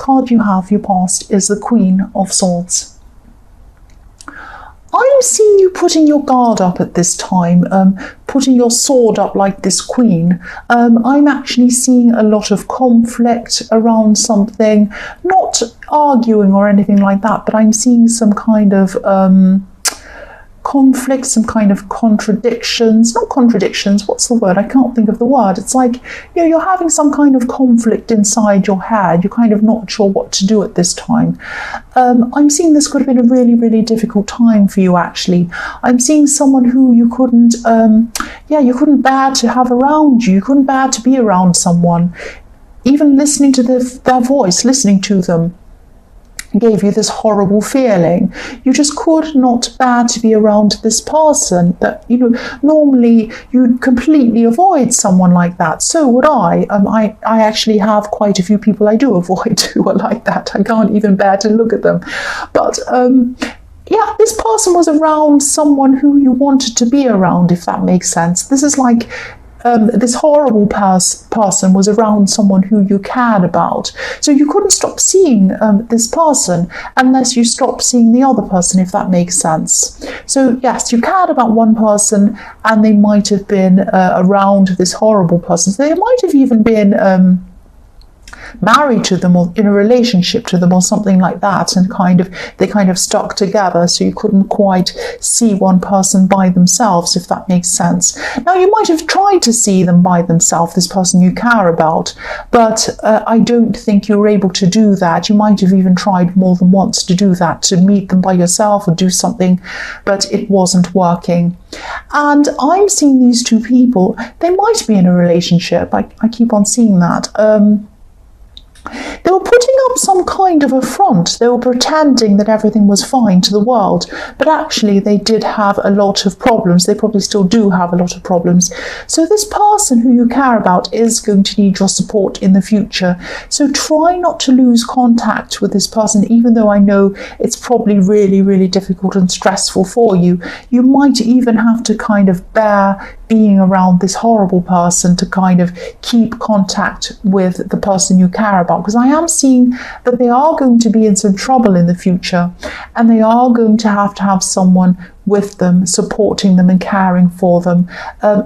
card you have, your past, is the Queen of Swords. I'm seeing you putting your guard up at this time, putting your sword up like this queen. I'm actually seeing a lot of conflict around something, not arguing or anything like that, but I'm seeing some kind of conflict, some kind of contradictions, not contradictions, what's the word? I can't think of the word. It's like, you're having some kind of conflict inside your head. You're kind of not sure what to do at this time. I'm seeing this could have been a really, really difficult time for you, actually. I'm seeing someone who you couldn't, you couldn't bear to have around you. You couldn't bear to be around someone. Even listening to their voice, listening to them, gave you this horrible feeling. You just could not bear to be around this person that, normally you'd completely avoid someone like that. So would I. I actually have quite a few people I do avoid who are like that. I can't even bear to look at them. But this person was around someone who you wanted to be around, if that makes sense. This is like this horrible person was around someone who you cared about. So you couldn't stop seeing this person unless you stopped seeing the other person, if that makes sense. So yes, you cared about one person and they might have been around this horrible person. So they might have even been married to them or in a relationship to them or something like that, and they kind of stuck together, so you couldn't quite see one person by themselves, if that makes sense. Now, you might have tried to see them by themselves, this person you care about, but I don't think you were able to do that. You might have even tried more than once to do that, to meet them by yourself or do something, but it wasn't working. And I'm seeing these two people, they might be in a relationship. I keep on seeing that. They were putting up some kind of a front. They were pretending that everything was fine to the world, but actually they did have a lot of problems. They probably still do have a lot of problems. So this person who you care about is going to need your support in the future. So try not to lose contact with this person, even though I know it's probably really, really difficult and stressful for you. You might even have to kind of bear being around this horrible person to kind of keep contact with the person you care about, because I am seeing that they are going to be in some trouble in the future, and they are going to have someone with them, supporting them and caring for them.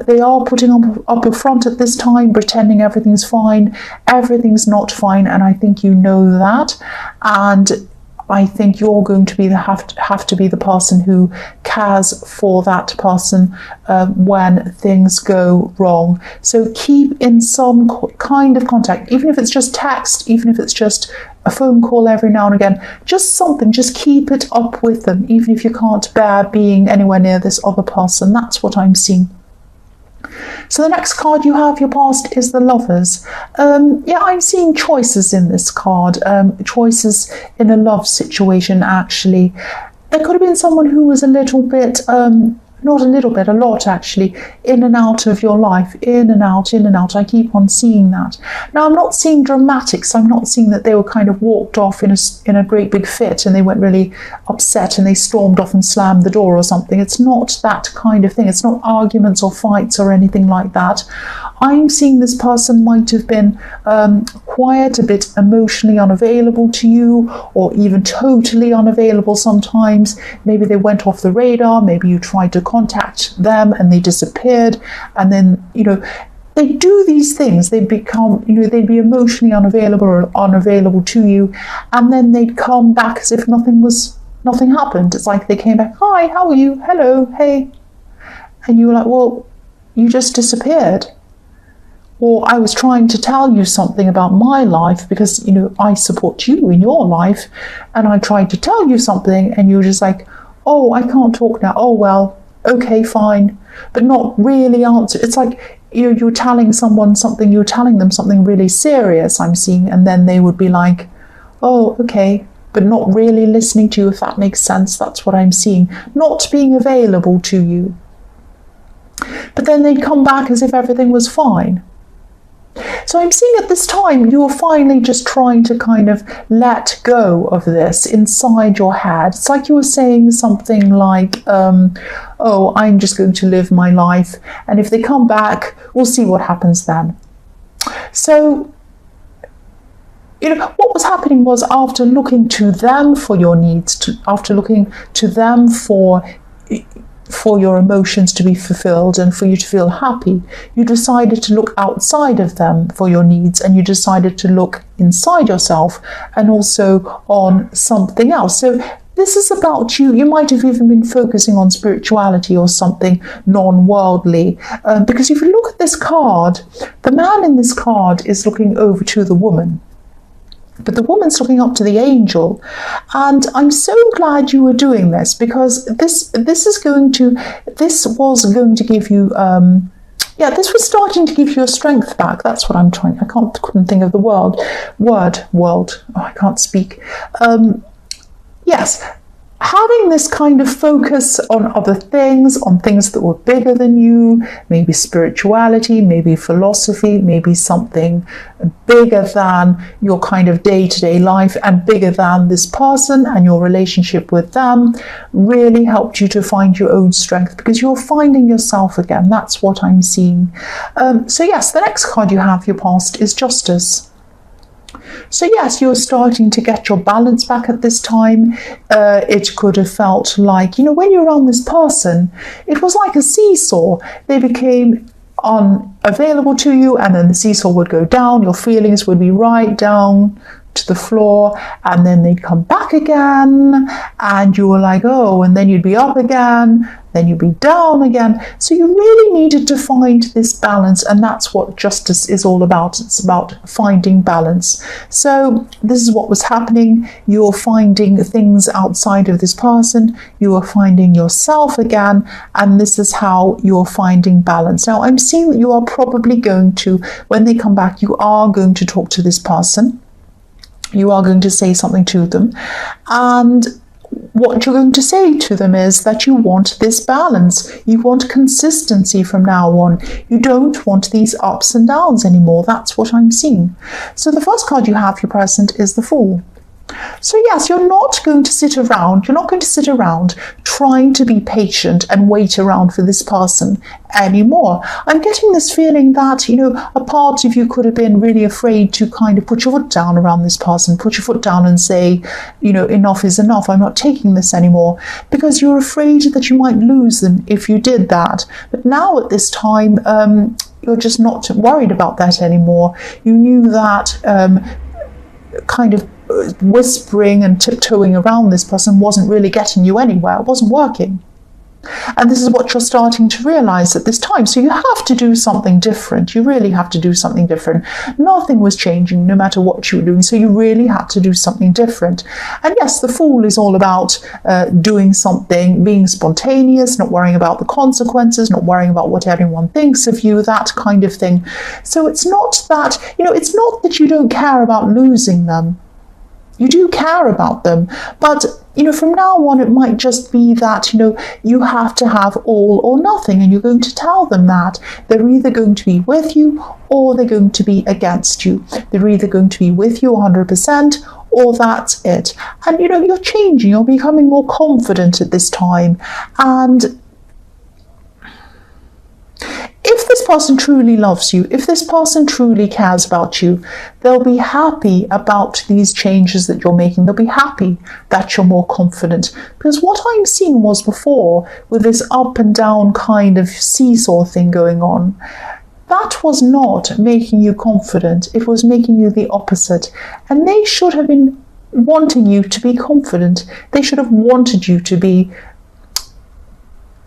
They are putting up a front at this time, pretending everything's fine. Everything's not fine, and I think you know that. And I think you're going to be have to be the person who cares for that person when things go wrong. So keep in some kind of contact, even if it's just text, even if it's just a phone call every now and again, just something, just keep it up with them, even if you can't bear being anywhere near this other person. That's what I'm seeing. So the next card you have, your past, is the Lovers. I'm seeing choices in this card, choices in a love situation, actually. There could have been someone who was a little bit, not a little bit, a lot actually, in and out of your life, in and out, in and out. I keep on seeing that. Now, I'm not seeing dramatics. I'm not seeing that they were kind of walked off in a great big fit and they went really upset and they stormed off and slammed the door or something. It's not that kind of thing. It's not arguments or fights or anything like that. I'm seeing this person might have been quiet, a bit emotionally unavailable to you, or even totally unavailable sometimes. Maybe they went off the radar. Maybe you tried to contact them and they disappeared. And then, they do these things. They become, they'd be emotionally unavailable or unavailable to you. And then they'd come back as if nothing happened. It's like they came back, hi, how are you? Hello, hey. And you were like, well, you just disappeared. Or I was trying to tell you something about my life because, I support you in your life. And I tried to tell you something and you were just like, oh, I can't talk now. Oh, well, okay, fine. But not really answer. It's like you're telling someone something, you're telling them something really serious, I'm seeing. And then they would be like, oh, okay. But not really listening to you, if that makes sense. That's what I'm seeing. Not being available to you. But then they'd come back as if everything was fine. So I'm seeing at this time you're finally just trying to kind of let go of this inside your head. It's like you were saying something like, oh, I'm just going to live my life. And if they come back, we'll see what happens then. So what was happening was, after looking to them for your needs, after looking to them for your emotions to be fulfilled and for you to feel happy, you decided to look outside of them for your needs, and you decided to look inside yourself and also on something else. So this is about you. You might have even been focusing on spirituality or something non-worldly. Because if you look at this card, the man in this card is looking over to the woman, but the woman's looking up to the angel. And I'm so glad you were doing this, because this was going to give you this was starting to give you your strength back. That's what I'm trying. Couldn't think of the word. Oh, I can't speak. Yes, having this kind of focus on other things, on things that were bigger than you, maybe spirituality, maybe philosophy, maybe something bigger than your kind of day-to-day life and bigger than this person and your relationship with them, really helped you to find your own strength, because you're finding yourself again. That's what I'm seeing. So yes, the next card you have, your past, is Justice. So yes, you're starting to get your balance back at this time. It could have felt like, when you're around this person, it was like a seesaw. They became unavailable to you, and then the seesaw would go down. Your feelings would be right down to the floor, and then they'd come back again, and you were like, oh, and then you'd be up again, then you'd be down again. So you really needed to find this balance, and that's what Justice is all about. It's about finding balance. So this is what was happening. You're finding things outside of this person, you are finding yourself again, and this is how you're finding balance. Now, I'm seeing that you are probably going to, when they come back, you are going to talk to this person. You are going to say something to them, and what you're going to say to them is that you want this balance. You want consistency from now on. You don't want these ups and downs anymore. That's what I'm seeing. So the first card you have, your present, is the Fool. So yes, you're not going to sit around trying to be patient and wait around for this person anymore. I'm getting this feeling that, a part of you could have been really afraid to kind of put your foot down around this person, put your foot down and say, enough is enough, I'm not taking this anymore, because you're afraid that you might lose them if you did that. But now at this time, you're just not worried about that anymore. You knew that kind of whispering and tiptoeing around this person wasn't really getting you anywhere. It wasn't working. And this is what you're starting to realize at this time. So you have to do something different. You really have to do something different. Nothing was changing no matter what you were doing. So you really had to do something different. And yes, the Fool is all about doing something, being spontaneous, not worrying about the consequences, not worrying about what everyone thinks of you, that kind of thing. So it's not that, it's not that you don't care about losing them. You do care about them, but from now on it might just be that you have to have all or nothing, and you're going to tell them that they're either going to be with you or they're going to be against you. They're either going to be with you 100% or that's it. And you're changing, you're becoming more confident at this time. And if this person truly loves you, if this person truly cares about you, they'll be happy about these changes that you're making. They'll be happy that you're more confident. Because what I'm seeing was before, with this up and down kind of seesaw thing going on, that was not making you confident. It was making you the opposite. And they should have been wanting you to be confident. They should have wanted you to be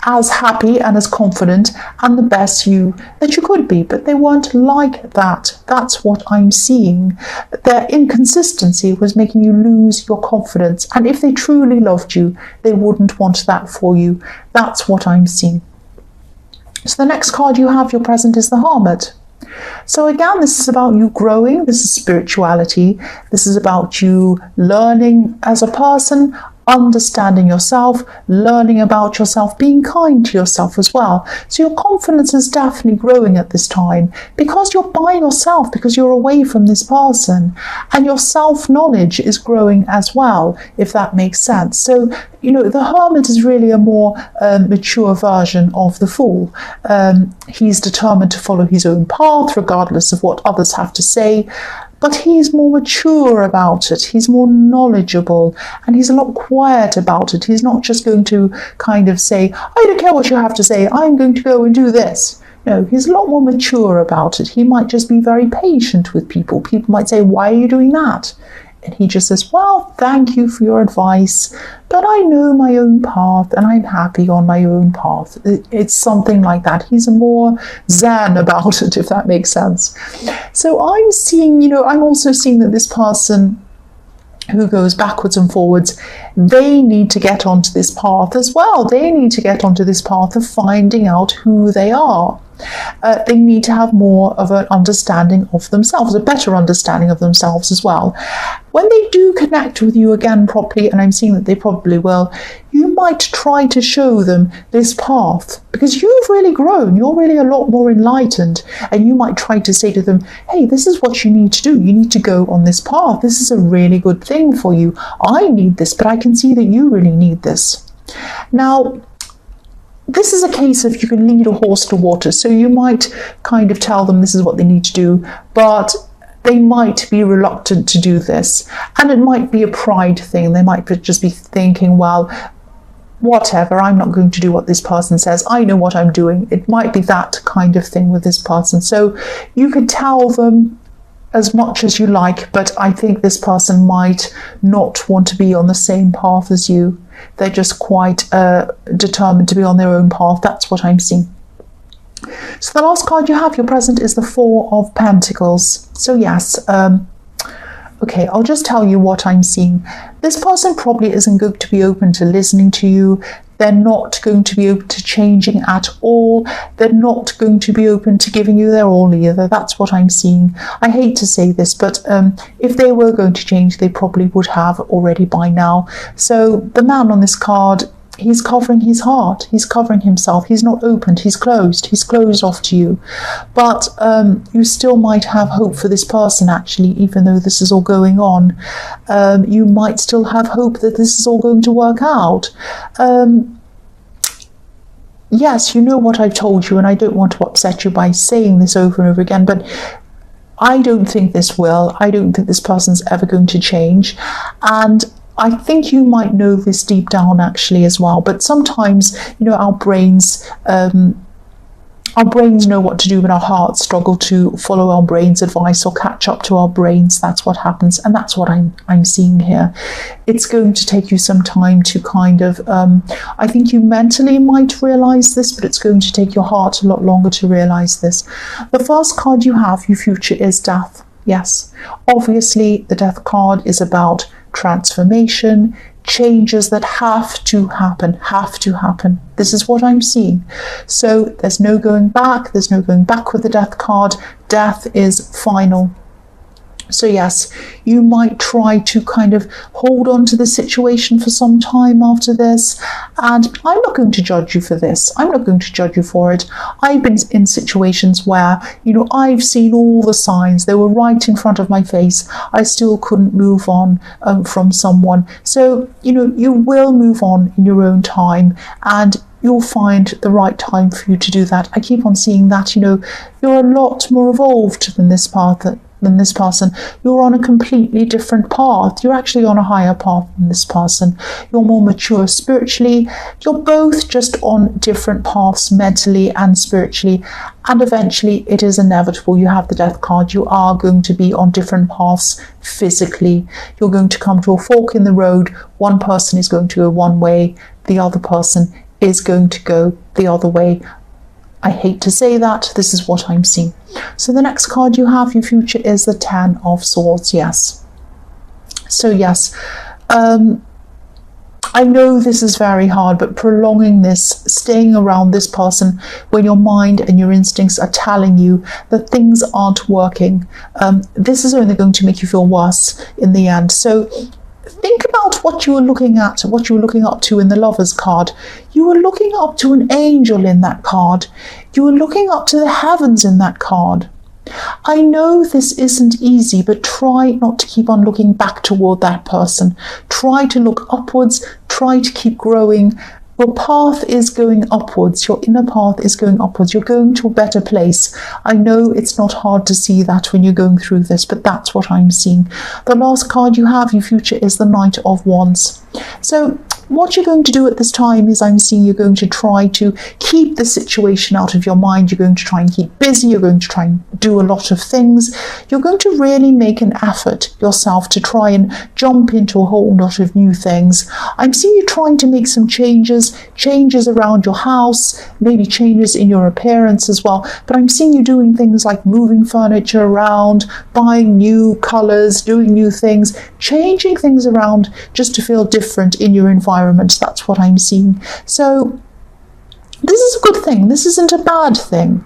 as happy and as confident and the best you that you could be, but they weren't like that. That's what I'm seeing. Their inconsistency was making you lose your confidence, and if they truly loved you, they wouldn't want that for you. That's what I'm seeing. So the next card you have, your present, is the Hermit. So again, this is about you growing. This is spirituality. This is about you learning as a person, understanding yourself, learning about yourself, being kind to yourself as well. So your confidence is definitely growing at this time because you're by yourself, because you're away from this person, and your self-knowledge is growing as well, if that makes sense. So, the Hermit is really a more mature version of the Fool. He's determined to follow his own path regardless of what others have to say. but he's more mature about it. He's more knowledgeable, and he's a lot quiet about it. He's not just going to kind of say, I don't care what you have to say, I'm going to go and do this. No, he's a lot more mature about it. He might just be very patient with people. People might say, why are you doing that? And he just says, well, thank you for your advice, but I know my own path and I'm happy on my own path. It's something like that. He's more zen about it, if that makes sense. So I'm seeing, I'm also seeing that this person who goes backwards and forwards, they need to get onto this path as well. They need to get onto this path of finding out who they are. They need to have more of an understanding of themselves, a better understanding of themselves as well. When they do connect with you again properly, and I'm seeing that they probably will, you might try to show them this path, because you've really grown, you're really a lot more enlightened, and you might try to say to them, hey, this is what you need to do. You need to go on this path. This is a really good thing for you. I need this, but I can see that you really need this. Now, this is a case of you can lead a horse to water. So you might kind of tell them this is what they need to do, but they might be reluctant to do this. And it might be a pride thing. They might just be thinking, well, whatever, I'm not going to do what this person says. I know what I'm doing. It might be that kind of thing with this person. So you could tell them as much as you like, but I think this person might not want to be on the same path as you. They're just quite determined to be on their own path. That's what I'm seeing. So the last card you have, your present, is the Four of Pentacles. So yes, okay, I'll just tell you what I'm seeing. This person probably isn't going to be open to listening to you. They're not going to be open to changing at all. They're not going to be open to giving you their all either. That's what I'm seeing. I hate to say this, but if they were going to change, they probably would have already by now. So the man on this card, he's covering his heart. He's covering himself. He's not opened. He's closed. He's closed off to you. But you still might have hope for this person, actually, even though this is all going on. You might still have hope that this is all going to work out. Yes, you know what I've told you, and I don't want to upset you by saying this over and over again, but I don't think this will. I don't think this person's ever going to change. And I think you might know this deep down actually as well, but sometimes, our brains know what to do when our hearts struggle to follow our brain's advice or catch up to our brains. That's what happens, and that's what I'm seeing here. It's going to take you some time to kind of, I think you mentally might realize this, but it's going to take your heart a lot longer to realize this. The first card you have, your future, is Death. Yes, obviously the Death card is about transformation, changes that have to happen. This is what I'm seeing. So there's no going back. There's no going back with the Death card. Death is final. So yes, you might try to kind of hold on to the situation for some time after this. And I'm not going to judge you for this. I'm not going to judge you for it. I've been in situations where, I've seen all the signs. They were right in front of my face. I still couldn't move on from someone. So, you will move on in your own time, and you'll find the right time for you to do that. I keep on seeing that, you're a lot more evolved than this person. You're on a completely different path. You're actually on a higher path than this person. You're more mature spiritually. You're both just on different paths mentally and spiritually. And eventually it is inevitable. You have the Death card. You are going to be on different paths physically. You're going to come to a fork in the road. One person is going to go one way. The other person is going to go the other way. I hate to say that. This is what I'm seeing. So the next card you have, your future, is the Ten of Swords. Yes. So yes, I know this is very hard, but prolonging this, staying around this person when your mind and your instincts are telling you that things aren't working, this is only going to make you feel worse in the end. So think about what you were looking at, what you were looking up to in the Lovers card. You were looking up to an angel in that card. You were looking up to the heavens in that card. I know this isn't easy, but try not to keep on looking back toward that person. Try to look upwards. Try to keep growing Your path is going upwards. Your inner path is going upwards. You're going to a better place. I know it's not hard to see that when you're going through this, but that's what I'm seeing. The last card you have, your future, is the Knight of Wands. So what you're going to do at this time is I'm seeing you're going to try to keep the situation out of your mind. You're going to try and keep busy. You're going to try and do a lot of things. You're going to really make an effort yourself to try and jump into a whole lot of new things. I'm seeing you trying to make some changes around your house, maybe changes in your appearance as well. But I'm seeing you doing things like moving furniture around, buying new colors, doing new things, changing things around just to feel different in your environment. That's what I'm seeing. So this is a good thing. This isn't a bad thing.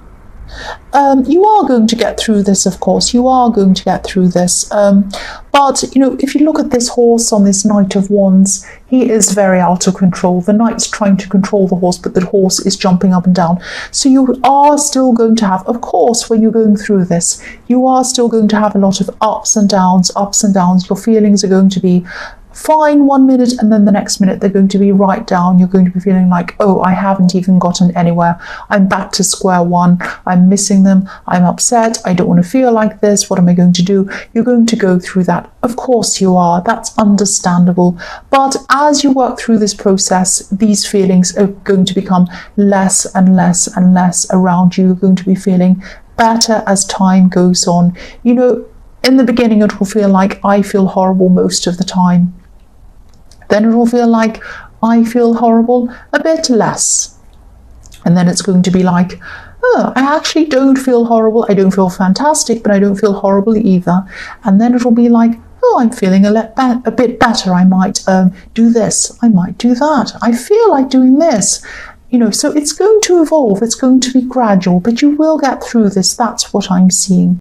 You are going to get through this, of course. You are going to get through this. But, you know, if you look at this horse on this Knight of Wands, he is very out of control. The knight's trying to control the horse, but the horse is jumping up and down. So you are still going to have, of course, when you're going through this, you are still going to have a lot of ups and downs, ups and downs. Your feelings are going to be fine 1 minute, and then the next minute they're going to be right down. You're going to be feeling like, oh, I haven't even gotten anywhere. I'm back to square one. I'm missing them. I'm upset. I don't want to feel like this. What am I going to do? You're going to go through that. Of course you are. That's understandable. But as you work through this process, these feelings are going to become less and less and less around you. You're going to be feeling better as time goes on. You know, in the beginning, it will feel like I feel horrible most of the time. Then it will feel like I feel horrible a bit less. And then it's going to be like, oh, I actually don't feel horrible. I don't feel fantastic, but I don't feel horrible either. And then it will be like, oh, I'm feeling a bit better. I might do this. I might do that. I feel like doing this. You know, so it's going to evolve. It's going to be gradual, but you will get through this. That's what I'm seeing.